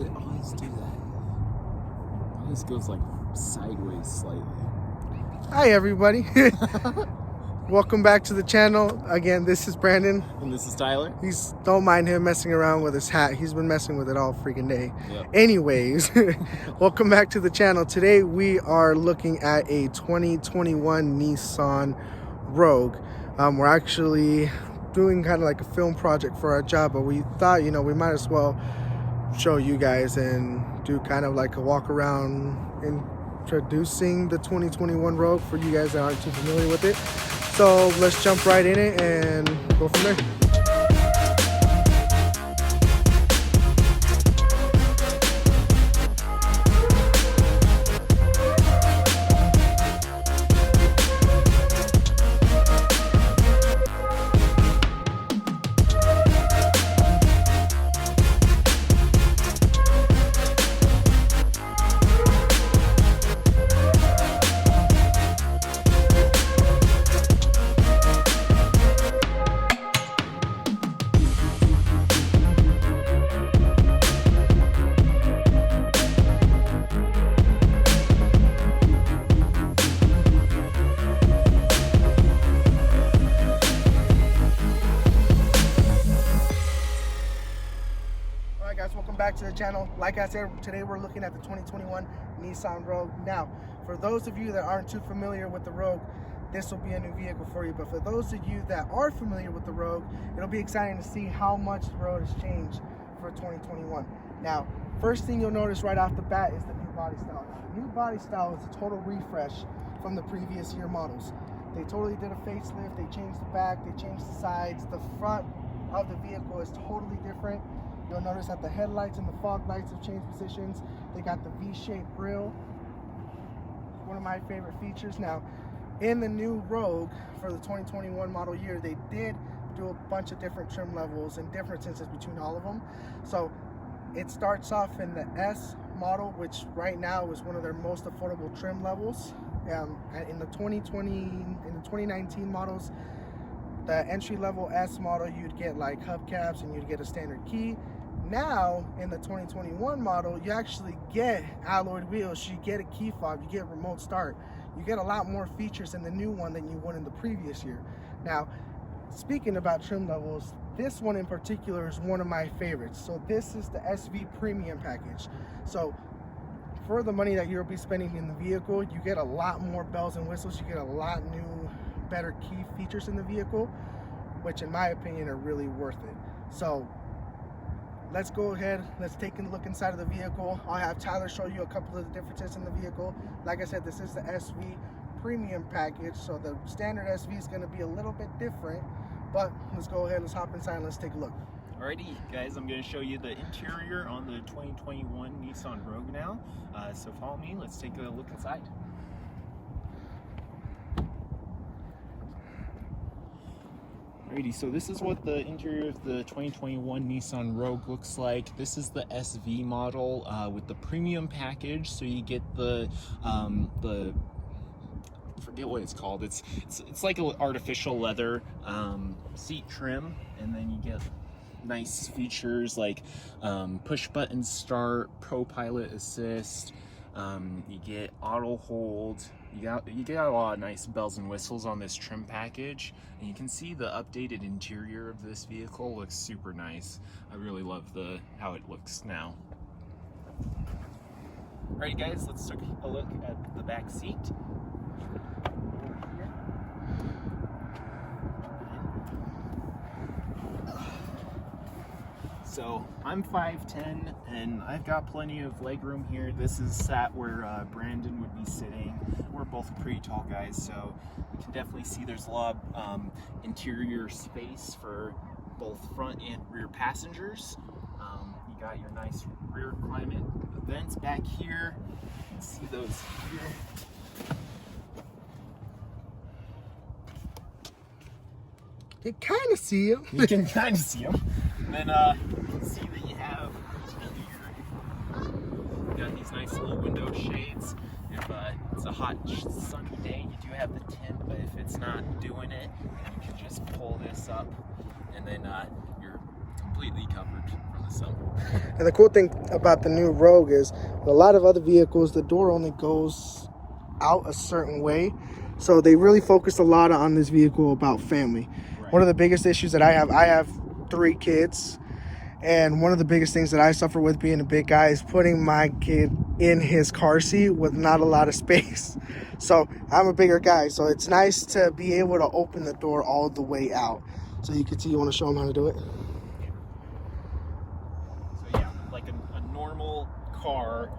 it always do that? It always goes like sideways slightly. Hi everybody. Welcome back to the channel. Again, this is Brandon. And this is Tyler. Don't mind him messing around with his hat. He's been messing with it all freaking day. Yep. Anyways, welcome back to the channel. Today we are looking at a 2021 Nissan Rogue. We're actually doing kind of like a film project for our job, but we thought, we might as well show you guys and do kind of like a walk around introducing the 2021 Rogue for you guys that aren't too familiar with it. So let's jump right in it and go from there. Welcome back to the channel. Like I said, today we're looking at the 2021 Nissan Rogue. Now, for those of you that aren't too familiar with the Rogue, this will be a new vehicle for you. But for those of you that are familiar with the Rogue, it'll be exciting to see how much the road has changed for 2021. Now, first thing you'll notice right off the bat is the new body style. Now, the new body style is a total refresh from the previous year models. They totally did a facelift. They changed the back, they changed the sides. The front of the vehicle is totally different. You'll notice that the headlights and the fog lights have changed positions. They got the V-shaped grille, one of my favorite features. Now, in the new Rogue for the 2021 model year, they did do a bunch of different trim levels and differences between all of them. So it starts off in the S model, which right now is one of their most affordable trim levels. In the 2019 models, the entry-level S model, you'd get like hubcaps and you'd get a standard key. Now, in the 2021 model, you actually get alloyed wheels, you get a key fob, you get remote start. You get a lot more features in the new one than you would in the previous year. Now, speaking about trim levels, this one in particular is one of my favorites. So this is the SV Premium package. So for the money that you'll be spending in the vehicle, you get a lot more bells and whistles. You get a lot better key features in the vehicle, which in my opinion are really worth it. So let's go ahead, let's take a look inside of the vehicle. I'll have Tyler show you a couple of the differences in the vehicle. Like I said, this is the SV Premium package, so the standard SV is going to be a little bit different, but let's go ahead, let's hop inside and let's take a look. Alrighty guys, I'm going to show you the interior on the 2021 Nissan Rogue now. So follow me, let's take a look inside. Alrighty, so this is what the interior of the 2021 Nissan Rogue looks like. This is the SV model with the premium package. So you get the forget what it's called. It's like an artificial leather seat trim, and then you get nice features like push button start, Pro Pilot Assist. You get auto hold. You get a lot of nice bells and whistles on this trim package, and you can see the updated interior of this vehicle looks super nice. I really love how it looks now. Alright guys, let's take a look at the back seat. So I'm 5'10", and I've got plenty of leg room here. This is sat where Brandon would be sitting. We're both pretty tall guys, so you can definitely see there's a lot of interior space for both front and rear passengers. You got your nice rear climate vents back here. You can see those here. You can kind of see them. You can kind of see them. And then you can see that you have these nice little window shades. If it's a hot, sunny day, you do have the tint, but if it's not doing it, you can just pull this up, and then you're completely covered from So. And the cool thing about the new Rogue is a lot of other vehicles, the door only goes out a certain way. So they really focused a lot on this vehicle about family. Right. One of the biggest issues that I have 3 kids. And one of the biggest things that I suffer with being a big guy is putting my kid in his car seat with not a lot of space. So I'm a bigger guy. So it's nice to be able to open the door all the way out. So you can see, you want to show them how to do it? So yeah, like a normal car,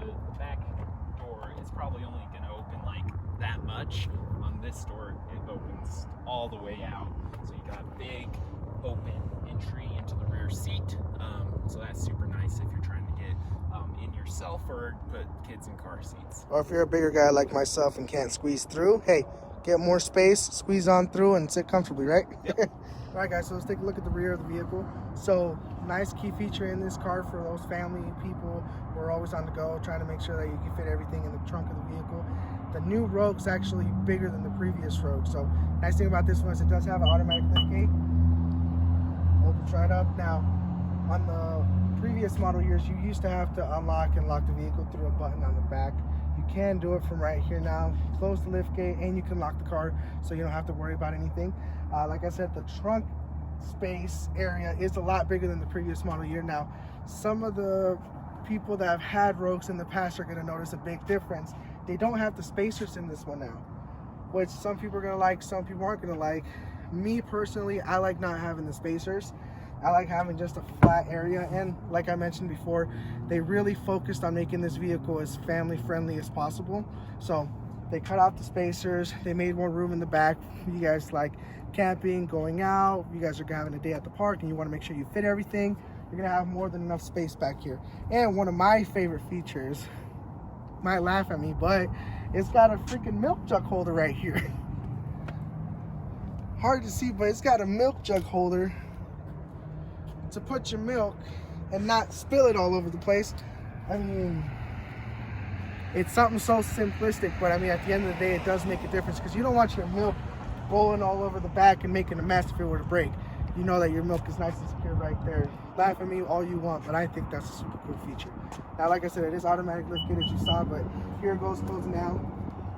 the back door is probably only going to open like that much. On this door, it opens all the way out. So you got big open entry into the rear seat. So that's super nice if you're trying to get in yourself or put kids in car seats. Or if you're a bigger guy like myself and can't squeeze through, hey, get more space, squeeze on through, and sit comfortably, right? Yep. All right, guys, so let's take a look at the rear of the vehicle. So nice key feature in this car for those family people who are always on the go, trying to make sure that you can fit everything in the trunk of the vehicle. The new Rogue is actually bigger than the previous Rogue. So nice thing about this one is it does have an automatic lift gate. Opens right up. Now, on the previous model years, you used to have to unlock and lock the vehicle through a button on the back. You can do it from right here now. Close the lift gate and you can lock the car so you don't have to worry about anything. Like I said, the trunk space area is a lot bigger than the previous model year. Now, some of the people that have had Rogues in the past are going to notice a big difference. They don't have the spacers in this one now, which some people are going to like, some people aren't going to like. Me personally, I like not having the spacers. I like having just a flat area, and like I mentioned before, they really focused on making this vehicle as family friendly as possible. So they cut out the spacers, they made more room in the back. You guys like camping, going out, you guys are having a day at the park and you want to make sure you fit everything, you're gonna have more than enough space back here. And one of my favorite features, might laugh at me, but it's got a freaking milk jug holder right here. Hard to see, but it's got a milk jug holder to put your milk and not spill it all over the place. I mean, it's something so simplistic, but I mean, at the end of the day, it does make a difference, because you don't want your milk rolling all over the back and making a mess if it were to break. You know that your milk is nice and secure right there. Laugh at me all you want, but I think that's a super cool feature. Now, like I said, it is automatic lift gate as you saw, but here it goes closing down.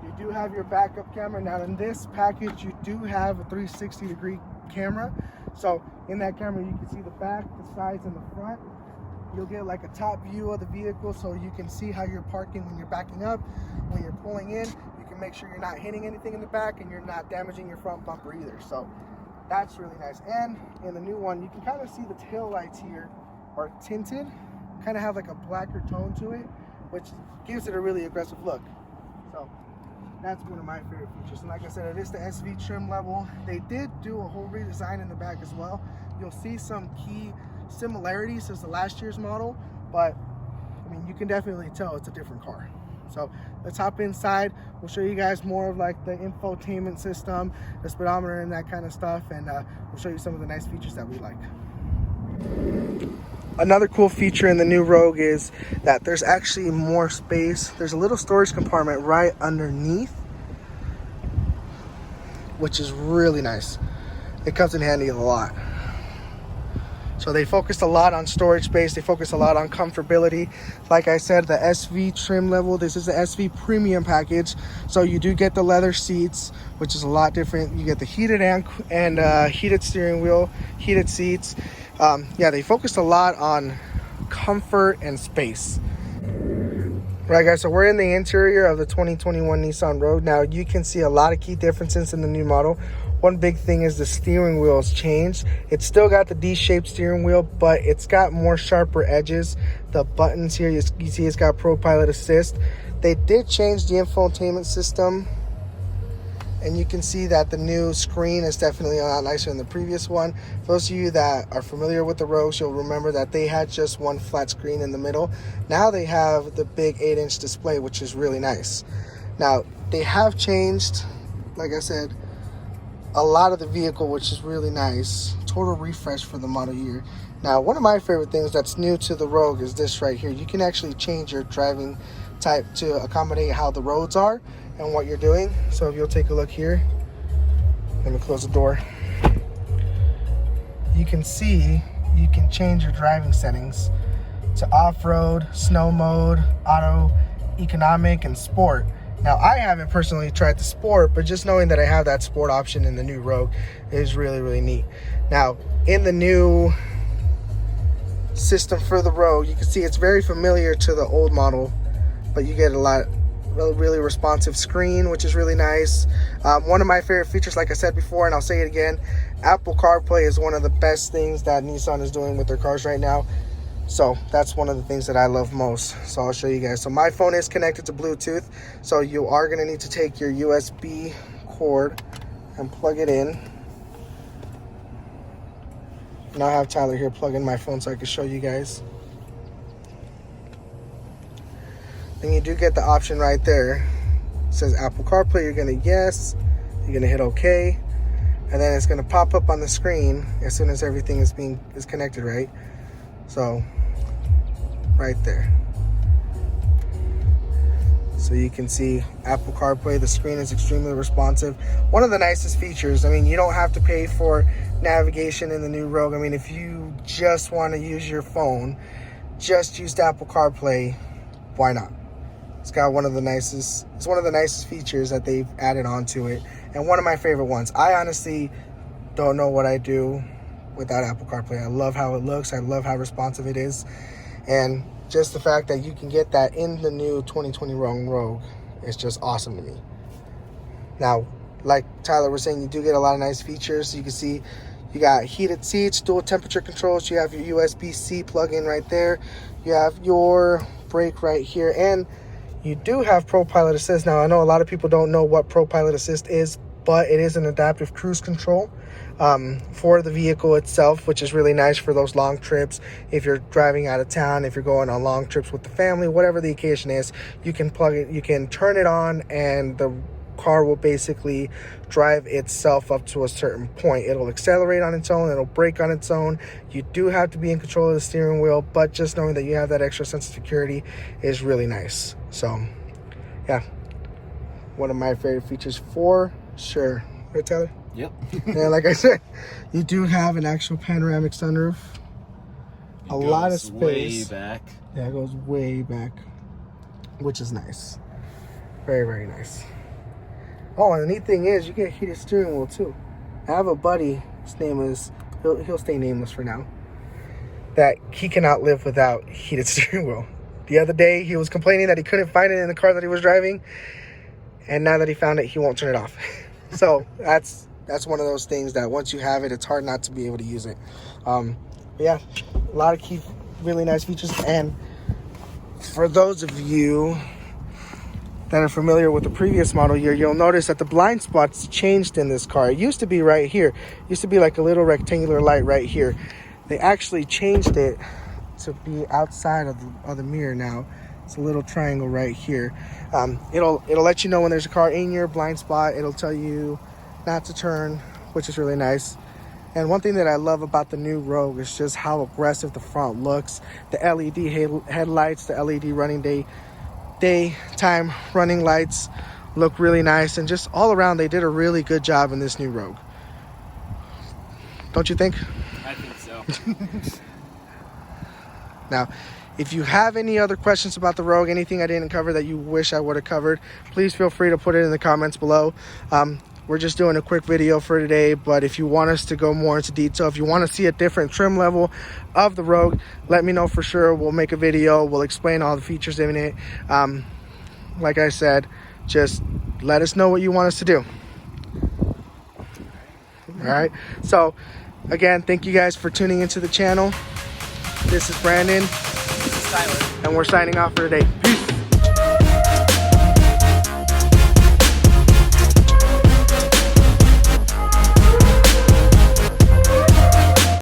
You do have your backup camera. Now, in this package, you do have a 360-degree camera. So in that camera, you can see the back, the sides, and the front. You'll get like a top view of the vehicle, so you can see how you're parking when you're backing up, when you're pulling in. You can make sure you're not hitting anything in the back and you're not damaging your front bumper either. So that's really nice. And in the new one, you can kind of see the tail lights here are tinted, kind of have like a blacker tone to it, which gives it a really aggressive look. So that's one of my favorite features. And like I said, it is the SV trim level. They did do a whole redesign in the back as well. You'll see some key similarities as the last year's model, but I mean, you can definitely tell it's a different car. So let's hop inside. We'll show you guys more of like the infotainment system, the speedometer and that kind of stuff, and we'll show you some of the nice features that we like. Another cool feature in the new Rogue is that there's actually more space. There's a little storage compartment right underneath, which is really nice. It comes in handy a lot. So they focused a lot on storage space. They focused a lot on comfortability. Like I said, the SV trim level, this is the SV premium package. So you do get the leather seats, which is a lot different. You get the heated and heated steering wheel, heated seats. Yeah, they focused a lot on comfort and space. Right, guys, so we're in the interior of the 2021 Nissan Rogue. Now, you can see a lot of key differences in the new model. One big thing is the steering wheel has changed. It's still got the D-shaped steering wheel, but it's got more sharper edges. The buttons here, you see it's got Pro Pilot Assist. They did change the infotainment system, and you can see that the new screen is definitely a lot nicer than the previous one. For those of you that are familiar with the Rogues, you'll remember that they had just one flat screen in the middle. Now they have the big 8-inch display, which is really nice. Now, they have changed, like I said, a lot of the vehicle, which is really nice. Total refresh for the model year. Now, one of my favorite things that's new to the Rogue is this right here. You can actually change your driving type to accommodate how the roads are and what you're doing. So if you'll take a look here, let me close the door. You can see you can change your driving settings to off-road, snow mode, auto, economic, and sport. Now, I haven't personally tried the sport, but just knowing that I have that sport option in the new Rogue is really, really neat. Now, in the new system for the Rogue, you can see it's very familiar to the old model, but you get a really responsive screen, which is really nice. One of my favorite features, like I said before, and I'll say it again, Apple CarPlay is one of the best things that Nissan is doing with their cars right now. So that's one of the things that I love most. So I'll show you guys. So my phone is connected to Bluetooth, so you are going to need to take your USB cord and plug it in. And I'll have Tyler here plug in my phone so I can show you guys. Then you do get the option right there. It says Apple CarPlay. You're going to yes. You're going to hit OK. And then it's going to pop up on the screen as soon as everything is connected, right? So right there. So you can see Apple CarPlay. The screen is extremely responsive. One of the nicest features. I mean, you don't have to pay for navigation in the new Rogue. I mean, if you just want to use your phone, just use Apple CarPlay, why not? It's got one of the nicest features that they've added onto it, and one of my favorite ones. I honestly don't know what I do without Apple CarPlay. I love how it looks. I love how responsive it is. And just the fact that you can get that in the new 2020 Rogue is just awesome to me. Now, like Tyler was saying, you do get a lot of nice features. You can see you got heated seats, dual temperature controls. You have your USB-C plug-in right there. You have your brake right here. And you do have Pro Pilot Assist. Now, I know a lot of people don't know what Pro Pilot Assist is, but it is an adaptive cruise control for the vehicle itself, which is really nice for those long trips. If you're driving out of town, if you're going on long trips with the family, whatever the occasion is, you can plug it, you can turn it on, and the car will basically drive itself up to a certain point. It'll accelerate on its own, it'll brake on its own. You do have to be in control of the steering wheel, but just knowing that you have that extra sense of security is really nice. So yeah, one of my favorite features for sure. Right, Tyler? Yep. And like I said, you do have an actual panoramic sunroof. A lot of space. Way back. Yeah, it goes way back, which is nice. Very, very nice. Oh, and the neat thing is you get heated steering wheel too. I have a buddy, his name is, he'll stay nameless for now, that he cannot live without heated steering wheel. The other day he was complaining that he couldn't find it in the car that he was driving, and now that he found it, he won't turn it off. So that's one of those things that once you have it, it's hard not to be able to use it. But yeah, a lot of really nice features. And for those of you that are familiar with the previous model year, you'll notice that the blind spots changed in this car. It used to be right here. It used to be like a little rectangular light right here. They actually changed it to be outside of the mirror now. It's a little triangle right here. It'll let you know when there's a car in your blind spot. It'll tell you not to turn, which is really nice. And one thing that I love about the new Rogue is just how aggressive the front looks. The LED headlights, the LED running daytime running lights look really nice, and just all around they did a really good job in this new Rogue. Don't you think? I think so. Now, if you have any other questions about the Rogue, anything I didn't cover that you wish I would have covered, please feel free to put it in the comments below. We're just doing a quick video for today, but if you want us to go more into detail, if you want to see a different trim level of the Rogue, let me know for sure. We'll make a video. We'll explain all the features in it. Like I said, just let us know what you want us to do. All right. So, again, thank you guys for tuning into the channel. This is Brandon. This is Tyler. And we're signing off for today. Peace.